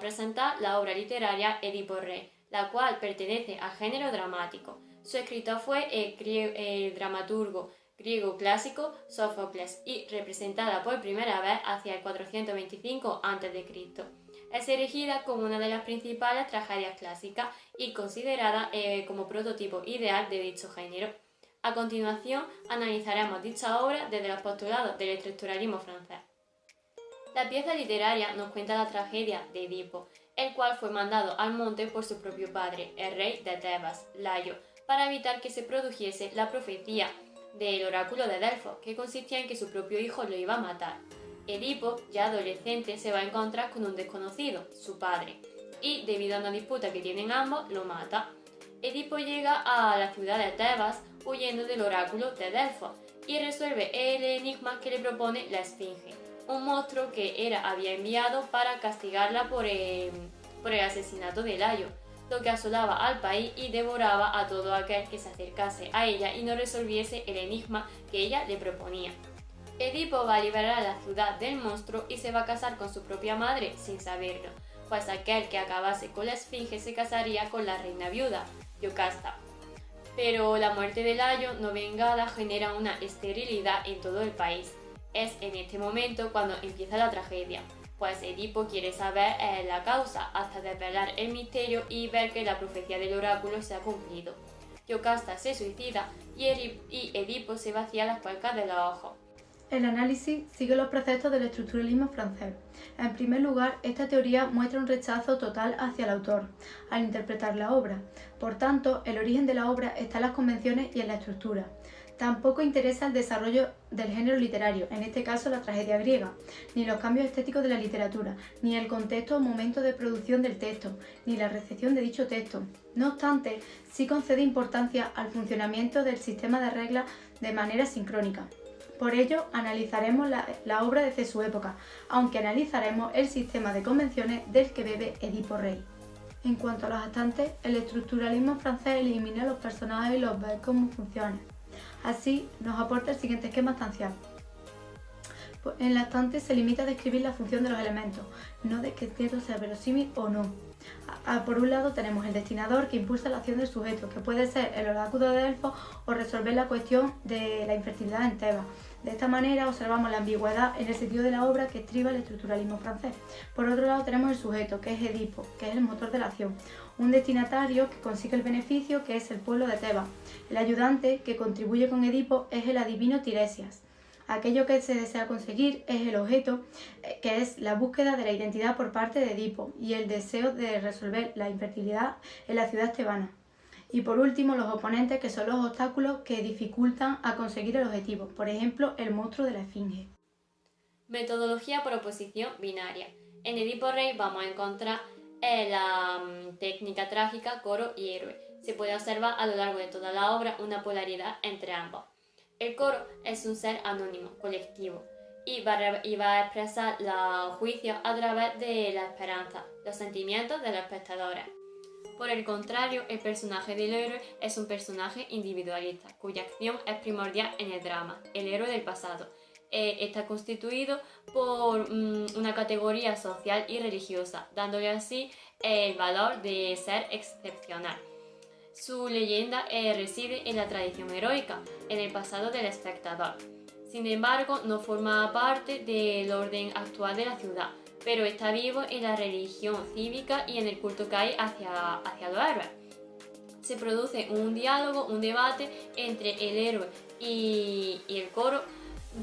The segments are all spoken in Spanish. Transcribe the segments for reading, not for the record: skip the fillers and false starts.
presentar la obra literaria Edipo Rey, la cual pertenece al género dramático. Su escritor fue el dramaturgo griego clásico Sófocles y representada por primera vez hacia el 425 a.C. Es erigida como una de las principales tragedias clásicas y considerada como prototipo ideal de dicho género. A continuación, analizaremos dicha obra desde los postulados del estructuralismo francés. La pieza literaria nos cuenta la tragedia de Edipo, el cual fue mandado al monte por su propio padre, el rey de Tebas, Layo, para evitar que se produjese la profecía del oráculo de Delfos, que consistía en que su propio hijo lo iba a matar. Edipo, ya adolescente, se va a encontrar con un desconocido, su padre, y debido a una disputa que tienen ambos, lo mata. Edipo llega a la ciudad de Tebas huyendo del oráculo de Delfos y resuelve el enigma que le propone la Esfinge, un monstruo que Hera había enviado para castigarla por el asesinato de Layo, lo que asolaba al país y devoraba a todo aquel que se acercase a ella y no resolviese el enigma que ella le proponía. Edipo va a liberar a la ciudad del monstruo y se va a casar con su propia madre sin saberlo, pues aquel que acabase con la Esfinge se casaría con la reina viuda, Yocasta. Pero la muerte de Layo no vengada genera una esterilidad en todo el país. Es en este momento cuando empieza la tragedia, pues Edipo quiere saber la causa hasta desvelar el misterio y ver que la profecía del oráculo se ha cumplido. Yocasta se suicida y Edipo se vacía las cuencas de los ojos. El análisis sigue los preceptos del estructuralismo francés. En primer lugar, esta teoría muestra un rechazo total hacia el autor al interpretar la obra. Por tanto, el origen de la obra está en las convenciones y en la estructura. Tampoco interesa el desarrollo del género literario, en este caso la tragedia griega, ni los cambios estéticos de la literatura, ni el contexto o momento de producción del texto, ni la recepción de dicho texto. No obstante, sí concede importancia al funcionamiento del sistema de reglas de manera sincrónica. Por ello, analizaremos la obra desde su época, aunque analizaremos el sistema de convenciones del que bebe Edipo Rey. En cuanto a los actantes, el estructuralismo francés elimina los personajes y los ve como funciones. Así, nos aporta el siguiente esquema estancial. En la actante se limita a describir la función de los elementos, no de que el texto sea verosímil o no. Por un lado tenemos el destinador que impulsa la acción del sujeto, que puede ser el oráculo de Delfos o resolver la cuestión de la infertilidad en Tebas. De esta manera observamos la ambigüedad en el sentido de la obra que estriba el estructuralismo francés. Por otro lado tenemos el sujeto, que es Edipo, que es el motor de la acción. Un destinatario que consigue el beneficio, que es el pueblo de Tebas. El ayudante que contribuye con Edipo es el adivino Tiresias. Aquello que se desea conseguir es el objeto, que es la búsqueda de la identidad por parte de Edipo y el deseo de resolver la infertilidad en la ciudad tebana. Y por último, los oponentes, que son los obstáculos que dificultan a conseguir el objetivo, por ejemplo, el monstruo de la Esfinge. Metodología por oposición binaria. En Edipo Rey vamos a encontrar la técnica trágica, coro y héroe. Se puede observar a lo largo de toda la obra una polaridad entre ambos. El coro es un ser anónimo, colectivo, y va a expresar los juicios a través de la esperanza, los sentimientos de los espectadores. Por el contrario, el personaje del héroe es un personaje individualista, cuya acción es primordial en el drama, el héroe del pasado. Está constituido por una categoría social y religiosa, dándole así el valor de ser excepcional. Su leyenda reside en la tradición heroica, en el pasado del espectador. Sin embargo, no forma parte del orden actual de la ciudad, pero está vivo en la religión cívica y en el culto que hay hacia los héroes. Se produce un diálogo, un debate entre el héroe y el coro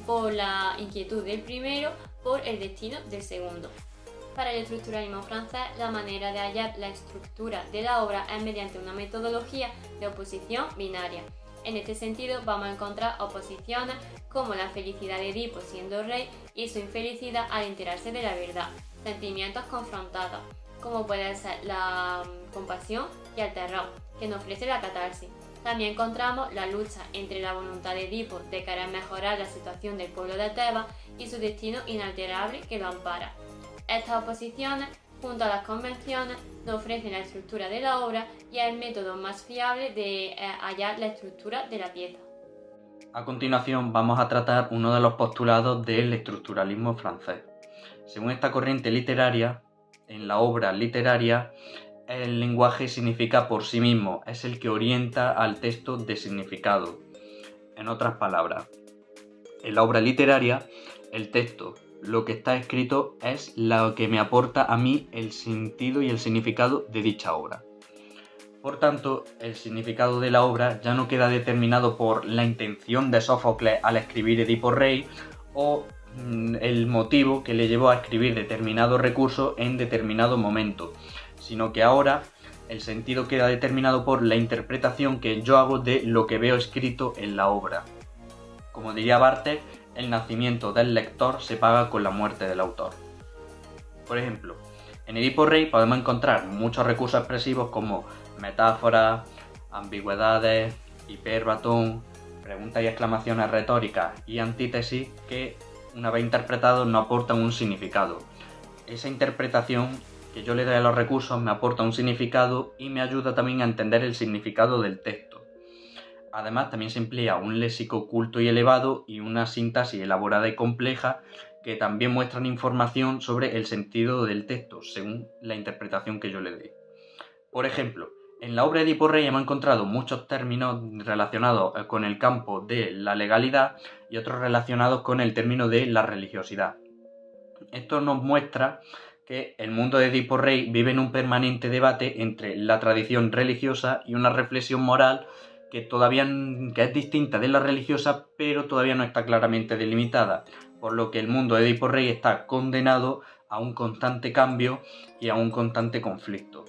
por la inquietud del primero, por el destino del segundo. Para el estructuralismo francés, la manera de hallar la estructura de la obra es mediante una metodología de oposición binaria. En este sentido, vamos a encontrar oposiciones como la felicidad de Edipo siendo rey y su infelicidad al enterarse de la verdad, sentimientos confrontados, como puede ser la compasión y el terror, que nos ofrece la catarsis. También encontramos la lucha entre la voluntad de Edipo de querer mejorar la situación del pueblo de Tebas y su destino inalterable que lo ampara. Estas oposiciones, junto a las convenciones, nos ofrecen la estructura de la obra y es el método más fiable de hallar la estructura de la pieza. A continuación vamos a tratar uno de los postulados del estructuralismo francés. Según esta corriente literaria, en la obra literaria, el lenguaje significa por sí mismo, es el que orienta al texto de significado. En otras palabras, en la obra literaria, el texto, lo que está escrito, es lo que me aporta a mí el sentido y el significado de dicha obra. Por tanto, el significado de la obra ya no queda determinado por la intención de Sófocles al escribir Edipo Rey o el motivo que le llevó a escribir determinado recurso en determinado momento, sino que ahora el sentido queda determinado por la interpretación que yo hago de lo que veo escrito en la obra. Como diría Barthes, el nacimiento del lector se paga con la muerte del autor. Por ejemplo, en Edipo Rey podemos encontrar muchos recursos expresivos como metáforas, ambigüedades, hiperbatón, preguntas y exclamaciones retóricas y antítesis que, una vez interpretados, nos aportan un significado. Esa interpretación que yo le doy a los recursos me aporta un significado y me ayuda también a entender el significado del texto. Además, también se emplea un léxico culto y elevado y una sintaxis elaborada y compleja que también muestran información sobre el sentido del texto, según la interpretación que yo le dé. Por ejemplo, en la obra de Edipo Rey hemos encontrado muchos términos relacionados con el campo de la legalidad y otros relacionados con el término de la religiosidad. Esto nos muestra que el mundo de Edipo Rey vive en un permanente debate entre la tradición religiosa y una reflexión moral que es distinta de la religiosa, pero todavía no está claramente delimitada, por lo que el mundo de Edipo Rey está condenado a un constante cambio y a un constante conflicto.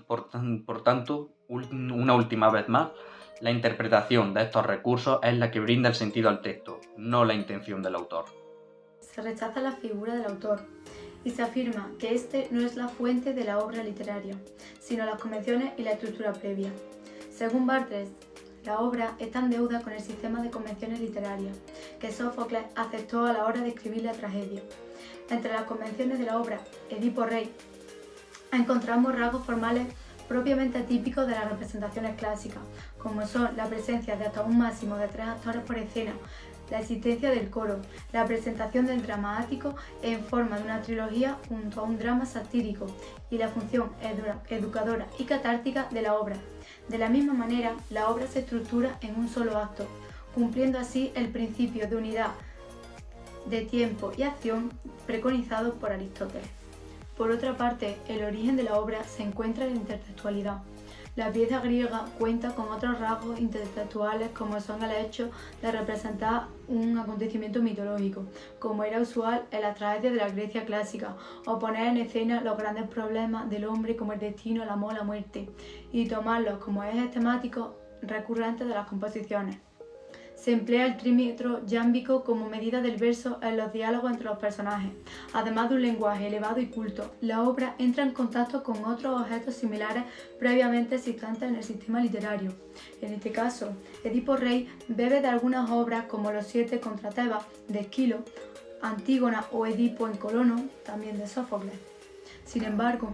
Por tanto, una última vez más, la interpretación de estos recursos es la que brinda el sentido al texto, no la intención del autor. Se rechaza la figura del autor y se afirma que éste no es la fuente de la obra literaria, sino las convenciones y la estructura previa. Según Barthes, la obra está en deuda con el sistema de convenciones literarias que Sófocles aceptó a la hora de escribir la tragedia. Entre las convenciones de la obra Edipo Rey encontramos rasgos formales propiamente típicos de las representaciones clásicas, como son la presencia de hasta un máximo de 3 actores por escena, la existencia del coro, la presentación del dramático en forma de una trilogía junto a un drama satírico y la función educadora y catártica de la obra. De la misma manera, la obra se estructura en un solo acto, cumpliendo así el principio de unidad de tiempo y acción preconizado por Aristóteles. Por otra parte, el origen de la obra se encuentra en la intertextualidad. La pieza griega cuenta con otros rasgos intertextuales como son el hecho de representar un acontecimiento mitológico, como era usual en las tragedias de la Grecia clásica, o poner en escena los grandes problemas del hombre como el destino, el amor, la muerte, y tomarlos como ejes temáticos recurrentes de las composiciones. Se emplea el trímetro yámbico como medida del verso en los diálogos entre los personajes. Además de un lenguaje elevado y culto, la obra entra en contacto con otros objetos similares previamente existentes en el sistema literario. En este caso, Edipo Rey bebe de algunas obras como Los 7 contra Tebas de Esquilo, Antígona o Edipo en Colono, también de Sófocles. Sin embargo,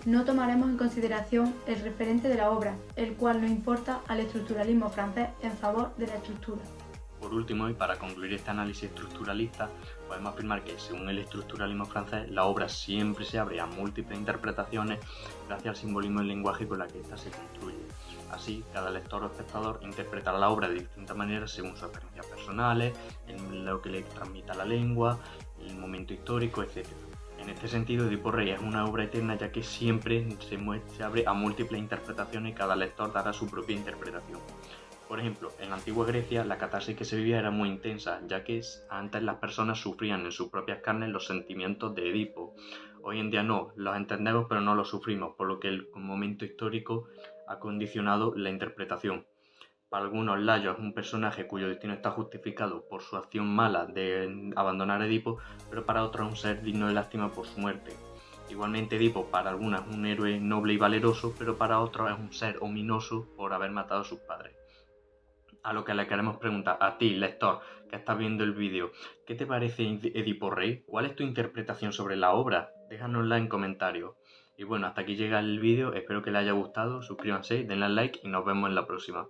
no tomaremos en consideración el referente de la obra, el cual no importa al estructuralismo francés en favor de la estructura. Por último, y para concluir este análisis estructuralista, podemos afirmar que, según el estructuralismo francés, la obra siempre se abre a múltiples interpretaciones gracias al simbolismo del lenguaje con la que ésta se construye. Así, cada lector o espectador interpretará la obra de distintas maneras según sus experiencias personales, lo que le transmita la lengua, el momento histórico, etc. En este sentido, Edipo Rey es una obra eterna, ya que siempre se abre a múltiples interpretaciones y cada lector dará su propia interpretación. Por ejemplo, en la antigua Grecia la catarsis que se vivía era muy intensa, ya que antes las personas sufrían en sus propias carnes los sentimientos de Edipo. Hoy en día no, los entendemos pero no los sufrimos, por lo que el momento histórico ha condicionado la interpretación. Para algunos, Layo es un personaje cuyo destino está justificado por su acción mala de abandonar a Edipo, pero para otros es un ser digno de lástima por su muerte. Igualmente, Edipo para algunos es un héroe noble y valeroso, pero para otros es un ser ominoso por haber matado a sus padres. A lo que le queremos preguntar a ti, lector, que estás viendo el vídeo, ¿qué te parece Edipo Rey? ¿Cuál es tu interpretación sobre la obra? Déjanosla en comentarios. Y bueno, hasta aquí llega el vídeo, espero que les haya gustado, suscríbanse, denle al like y nos vemos en la próxima.